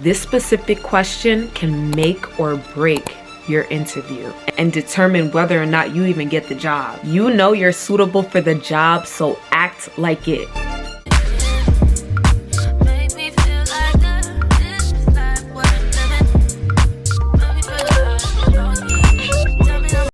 This specific question can make or break your interview and determine whether or not you even get the job. You know you're suitable for the job, so act like it.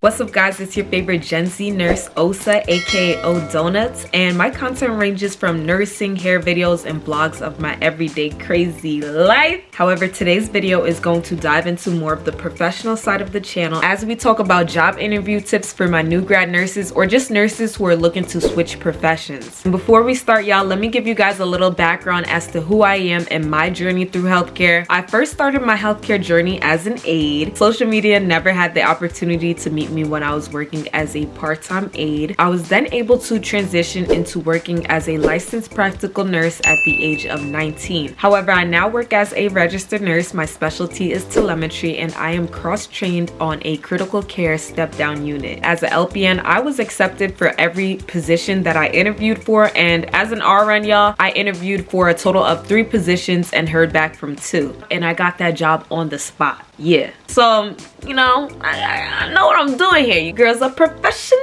What's up guys, it's your favorite Gen Z nurse Osa aka O Donuts, and my content ranges from nursing, hair videos, and vlogs of my everyday crazy life. However, today's video is going to dive into more of the professional side of the channel as we talk about job interview tips for my new grad nurses or just nurses who are looking to switch professions. And before we start, y'all, let me give you guys a little background as to who I am and my journey through healthcare. I first started my healthcare journey as an aide. Social media never had the opportunity to meet me when I was working as a part-time aide. I was then able to transition into working as a licensed practical nurse at the age of 19. However, I now work as a registered nurse. My specialty is telemetry, and I am cross-trained on a critical care step-down unit. As an LPN, I was accepted for every position that I interviewed for, and as an RN, y'all, I interviewed for a total of 3 positions and heard back from 2. And I got that job on the spot. Yeah. So, you know, I know what I'm doing here. You girls are professional.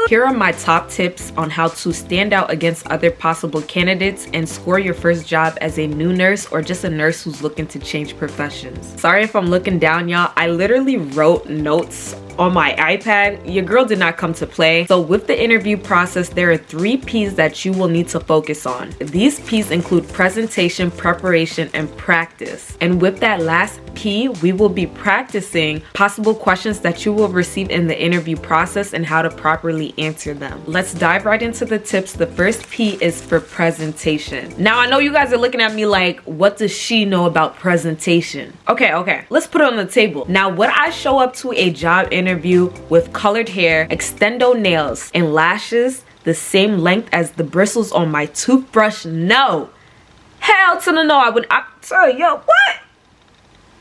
Here are my top tips on how to stand out against other possible candidates and score your first job as a new nurse or just a nurse who's looking to change professions. Sorry if I'm looking down, y'all. I literally wrote notes on my iPad. Your girl did not come to play. So with the interview process, there are 3 P's that you will need to focus on. These P's include presentation, preparation, and practice. And with that last P, we will be practicing possible questions that you will receive in the interview process and how to properly answer them. Let's dive right into the tips. The first P is for presentation. Now, I know you guys are looking at me like, what does she know about presentation? Okay, let's put it on the table. Now, would I show up to a job interview with colored hair, extendo nails, and lashes the same length as the bristles on my toothbrush? No. Hell to the no. I tell you, what?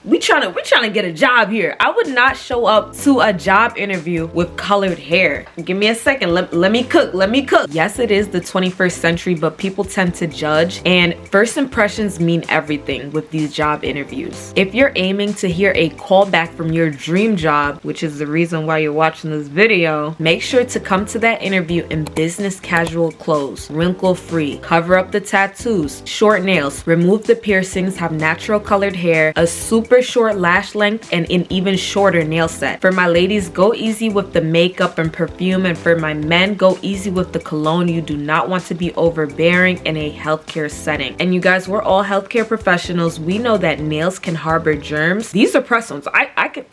We trying to get a job here. I would not show up to a job interview with colored hair. Give me a second. Let me cook. Yes, it is the 21st century, but people tend to judge, and first impressions mean everything with these job interviews. If you're aiming to hear a callback from your dream job, which is the reason why you're watching this video, make sure to come to that interview in business casual clothes, wrinkle free, cover up the tattoos, short nails, remove the piercings, have natural colored hair, a super short lash length, and an even shorter nail set. For my ladies, go easy with the makeup and perfume, and for my men, go easy with the cologne. You do not want to be overbearing in a healthcare setting. And you guys, we're all healthcare professionals. We know that nails can harbor germs. These are press-ons. I could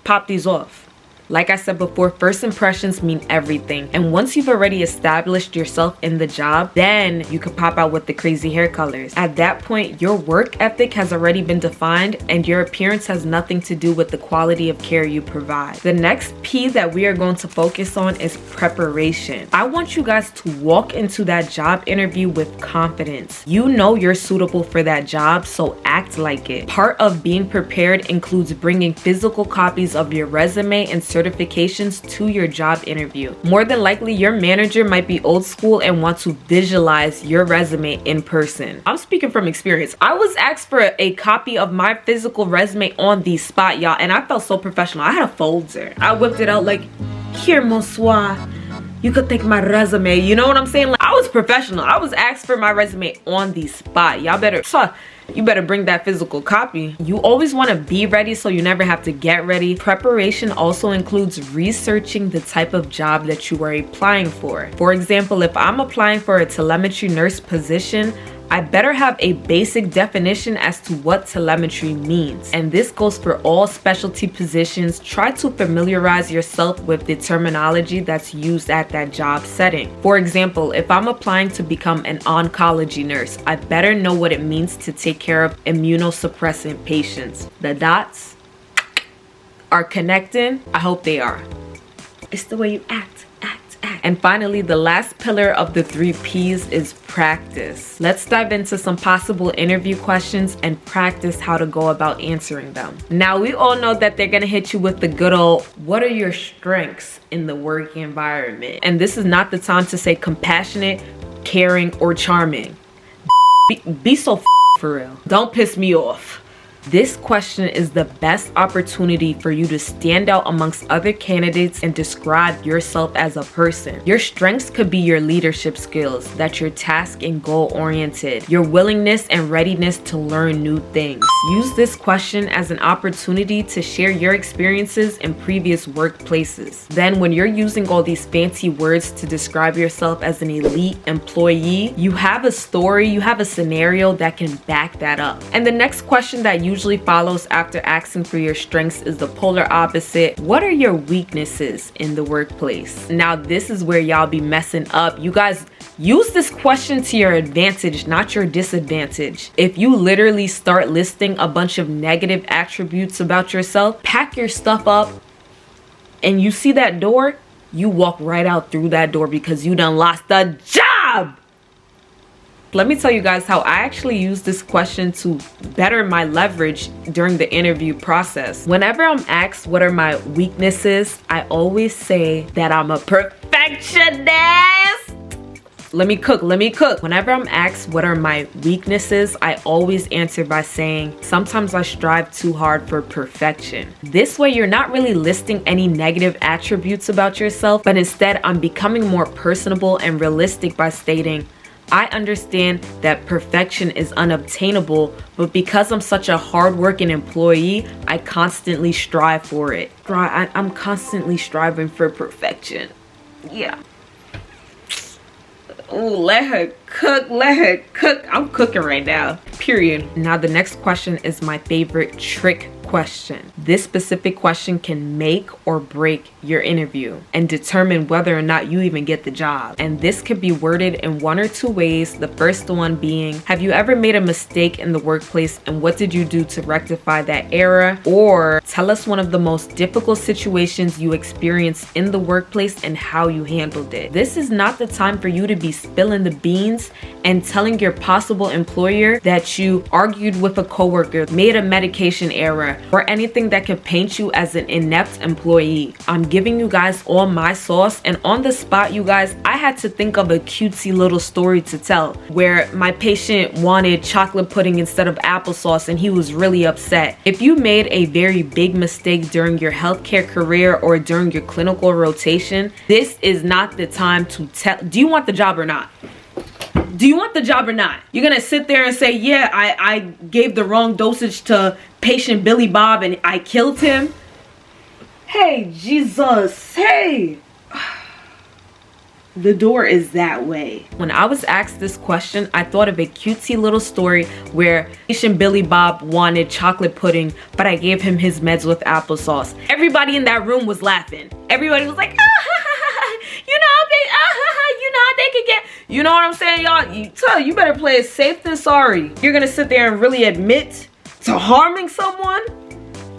pop these off. Like I said before, first impressions mean everything. And once you've already established yourself in the job, then you can pop out with the crazy hair colors. At that point, your work ethic has already been defined, and your appearance has nothing to do with the quality of care you provide. The next P that we are going to focus on is preparation. I want you guys to walk into that job interview with confidence. You know you're suitable for that job, so act like it. Part of being prepared includes bringing physical copies of your resume and certifications to your job interview. More than likely, your manager might be old school and want to visualize your resume in person. I'm speaking from experience. I was asked for a copy of my physical resume on the spot, y'all, and I felt so professional. I had a folder. I whipped it out like, here, monsieur, you could take my resume. You know what I'm saying? Like, I was professional. I was asked for my resume on the spot. Y'all better bring that physical copy. You always want to be ready so you never have to get ready. Preparation also includes researching the type of job that you are applying for. For example, if I'm applying for a telemetry nurse position, I better have a basic definition as to what telemetry means. And this goes for all specialty positions. Try to familiarize yourself with the terminology that's used at that job setting. For example, if I'm applying to become an oncology nurse, I better know what it means to take care of immunosuppressant patients. The dots are connecting. I hope they are. It's the way you act. And finally, the last pillar of the 3 P's is practice. Let's dive into some possible interview questions and practice how to go about answering them. Now, we all know that they're gonna hit you with the good old, what are your strengths in the work environment? And this is not the time to say compassionate, caring, or charming. Be so for real. Don't piss me off. This question is the best opportunity for you to stand out amongst other candidates and describe yourself as a person. Your strengths could be your leadership skills, that you're task and goal oriented, your willingness and readiness to learn new things. Use this question as an opportunity to share your experiences in previous workplaces. Then when you're using all these fancy words to describe yourself as an elite employee, you have a story, you have a scenario that can back that up. And the next question that usually follows after asking for your strengths is the polar opposite. What are your weaknesses in the workplace? Now this is where y'all be messing up. You guys use this question to your advantage, not your disadvantage. If you literally start listing a bunch of negative attributes about yourself, pack your stuff up, and you see that door, you walk right out through that door because you done lost the job. Let me tell you guys how I actually use this question to better my leverage during the interview process. Whenever I'm asked what are my weaknesses, I always say that I'm a perfectionist. Let me cook. Whenever I'm asked what are my weaknesses, I always answer by saying, sometimes I strive too hard for perfection. This way, you're not really listing any negative attributes about yourself, but instead I'm becoming more personable and realistic by stating, I understand that perfection is unobtainable, but because I'm such a hardworking employee, I constantly strive for it. I'm constantly striving for perfection. Yeah. Ooh, let her cook. I'm cooking right now. Period. Now the next question is my favorite trick question. This specific question can make or break your interview and determine whether or not you even get the job. And this could be worded in one or two ways. The first one being, have you ever made a mistake in the workplace and what did you do to rectify that error? Or tell us one of the most difficult situations you experienced in the workplace and how you handled it. This is not the time for you to be spilling the beans and telling your possible employer that you argued with a coworker, made a medication error, or anything that could paint you as an inept employee. I'm giving you guys all my sauce, and on the spot, you guys, I had to think of a cutesy little story to tell where my patient wanted chocolate pudding instead of applesauce and he was really upset. If you made a very big mistake during your healthcare career or during your clinical rotation, this is not the time to tell. Do you want the job or not? Do you want the job or not? You're gonna sit there and say, yeah, I gave the wrong dosage to patient Billy Bob and I killed him? Hey, Jesus, hey. The door is that way. When I was asked this question, I thought of a cutesy little story where patient Billy Bob wanted chocolate pudding, but I gave him his meds with applesauce. Everybody in that room was laughing. Everybody was like, you know how they could get, you know what I'm saying, y'all? You better play it safe than sorry. You're gonna sit there and really admit to harming someone?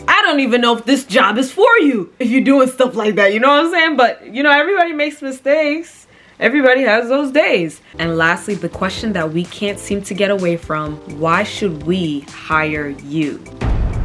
I don't even know if this job is for you if you're doing stuff like that, you know what I'm saying? But, you know, everybody makes mistakes. Everybody has those days. And lastly, the question that we can't seem to get away from, why should we hire you?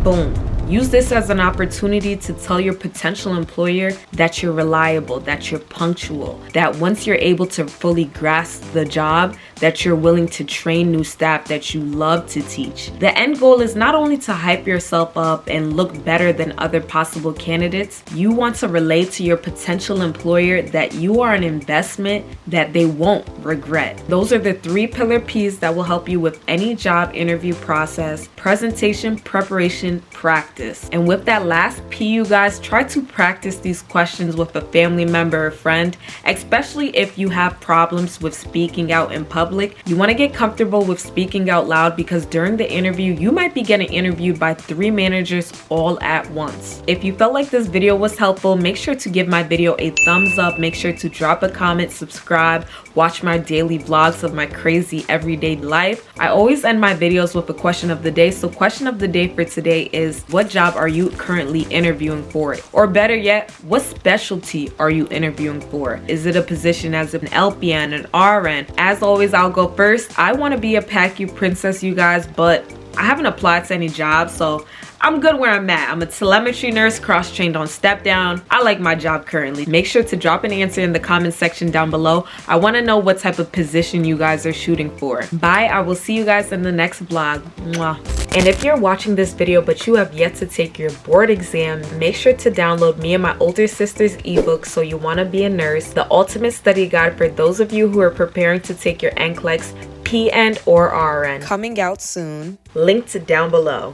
Boom. Use this as an opportunity to tell your potential employer that you're reliable, that you're punctual, that once you're able to fully grasp the job, that you're willing to train new staff that you love to teach. The end goal is not only to hype yourself up and look better than other possible candidates, you want to relate to your potential employer that you are an investment that they won't regret. Those are the 3 pillar P's that will help you with any job interview process: presentation, preparation, practice. And with that last P, you guys, try to practice these questions with a family member or friend, especially if you have problems with speaking out in public. You want to get comfortable with speaking out loud because during the interview, you might be getting interviewed by 3 managers all at once. If you felt like this video was helpful, make sure to give my video a thumbs up. Make sure to drop a comment, subscribe, watch my daily vlogs of my crazy everyday life. I always end my videos with a question of the day. So question of the day for today is, what job are you currently interviewing for? Or better yet, what specialty are you interviewing for? Is it a position as an LPN, an RN? As always, I'll go first. I want to be a PACU princess, you guys, but I haven't applied to any jobs, so I'm good where I'm at. I'm a telemetry nurse, cross-trained on step down. I like my job currently. Make sure to drop an answer in the comment section down below. I want to know what type of position you guys are shooting for. Bye. I will see you guys in the next vlog. Mwah. And if you're watching this video but you have yet to take your board exam, make sure to download me and my older sister's ebook, So You Want to Be a Nurse, the ultimate study guide for those of you who are preparing to take your NCLEX, PN or RN. Coming out soon. Linked down below.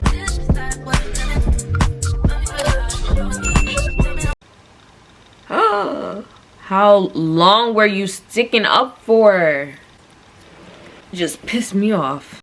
How long were you sticking up for? Just pissed me off.